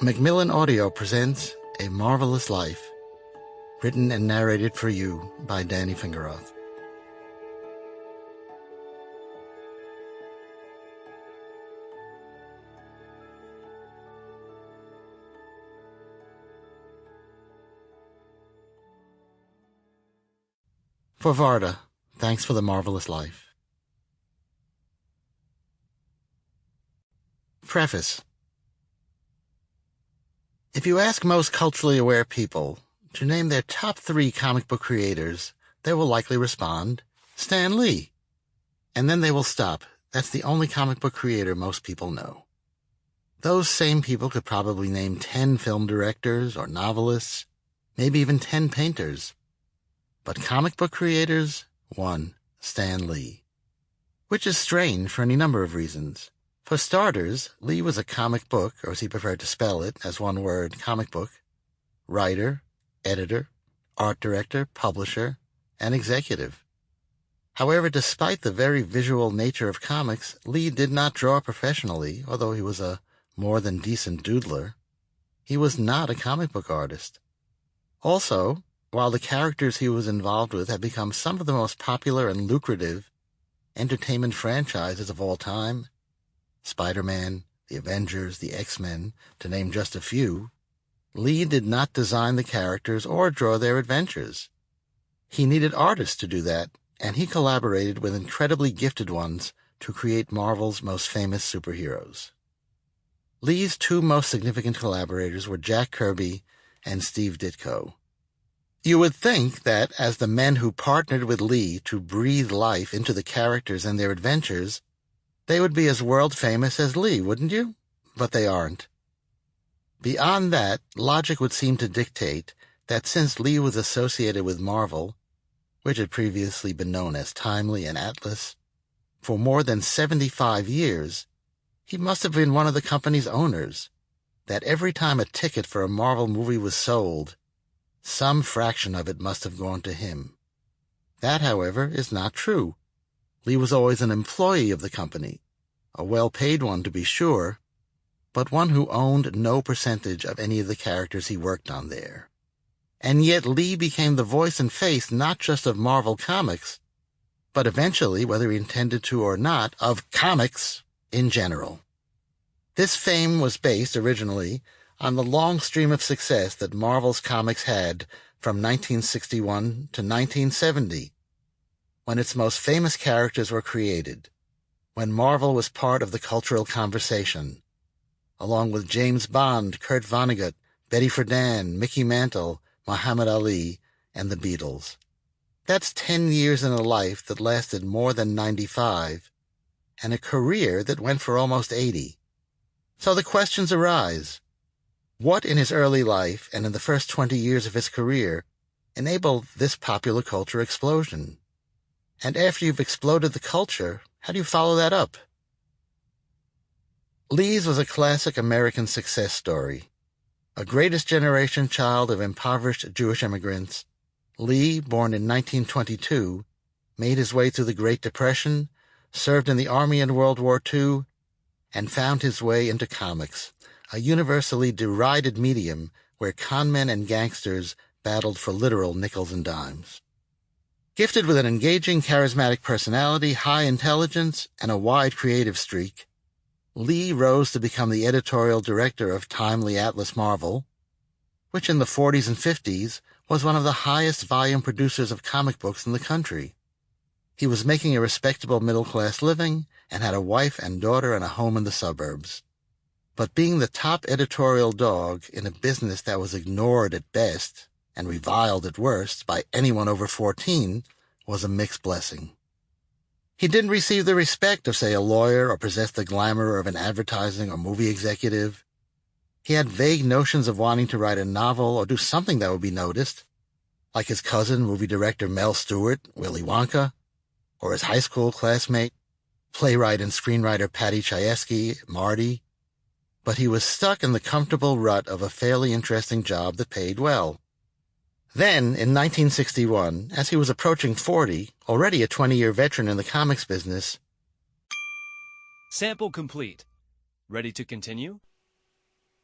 Macmillan Audio presents A Marvelous Life, written and narrated for you by Danny Fingeroth. For Varda, thanks for the marvelous life. Preface. If you ask most culturally aware people to name their top 3 comic book creators, they will likely respond, Stan Lee. And then they will stop. That's the only comic book creator most people know. Those same people could probably name 10 film directors or novelists, maybe even 10 painters. But comic book creators, 1, Stan Lee. Which is strange for any number of reasons. For starters, Lee was a comic book, or as he preferred to spell it, as one word, comic book, writer, editor, art director, publisher, and executive. However, despite the very visual nature of comics, Lee did not draw professionally, although he was a more than decent doodler. He was not a comic book artist. Also, while the characters he was involved with have become some of the most popular and lucrative entertainment franchises of all time, Spider-Man, the Avengers, the X-Men, to name just a few, Lee did not design the characters or draw their adventures. He needed artists to do that, and he collaborated with incredibly gifted ones to create Marvel's most famous superheroes. Lee's 2 most significant collaborators were Jack Kirby and Steve Ditko. You would think that, as the men who partnered with Lee to breathe life into the characters and their adventures, they would be as world-famous as Lee, wouldn't you? But they aren't. Beyond that, logic would seem to dictate that since Lee was associated with Marvel, which had previously been known as Timely and Atlas, for more than 75 years, he must have been one of the company's owners, that every time a ticket for a Marvel movie was sold, some fraction of it must have gone to him. That, however, is not true. Lee was always an employee of the company, a well-paid one to be sure, but one who owned no percentage of any of the characters he worked on there. And yet Lee became the voice and face not just of Marvel Comics, but eventually, whether he intended to or not, of comics in general. This fame was based originally on the long stream of success that Marvel's comics had from 1961 to 1970, when its most famous characters were created, when Marvel was part of the cultural conversation, along with James Bond, Kurt Vonnegut, Betty Friedan, Mickey Mantle, Muhammad Ali, and the Beatles. That's 10 years in a life that lasted more than 95, and a career that went for almost 80. So the questions arise. What in his early life and in the first 20 years of his career enabled this popular culture explosion? And after you've exploded the culture, how do you follow that up? Lee's was a classic American success story. A greatest generation child of impoverished Jewish immigrants, Lee, born in 1922, made his way through the Great Depression, served in the Army in World War II, and found his way into comics, a universally derided medium where conmen and gangsters battled for literal nickels and dimes. Gifted with an engaging, charismatic personality, high intelligence, and a wide creative streak, Lee rose to become the editorial director of Timely Atlas Marvel, which in the 40s and 50s was one of the highest volume producers of comic books in the country. He was making a respectable middle-class living and had a wife and daughter and a home in the suburbs. But being the top editorial dog in a business that was ignored at best and reviled at worst by anyone over 14 was a mixed blessing. He didn't receive the respect of, say, a lawyer or possess the glamour of an advertising or movie executive. He had vague notions of wanting to write a novel or do something that would be noticed, like his cousin, movie director Mel Stewart, Willy Wonka, or his high school classmate, playwright and screenwriter Patty Chayefsky, Marty. But he was stuck in the comfortable rut of a fairly interesting job that paid well. Then, in 1961, as he was approaching 40, already a 20-year veteran in the comics business, Sample complete. Ready to continue?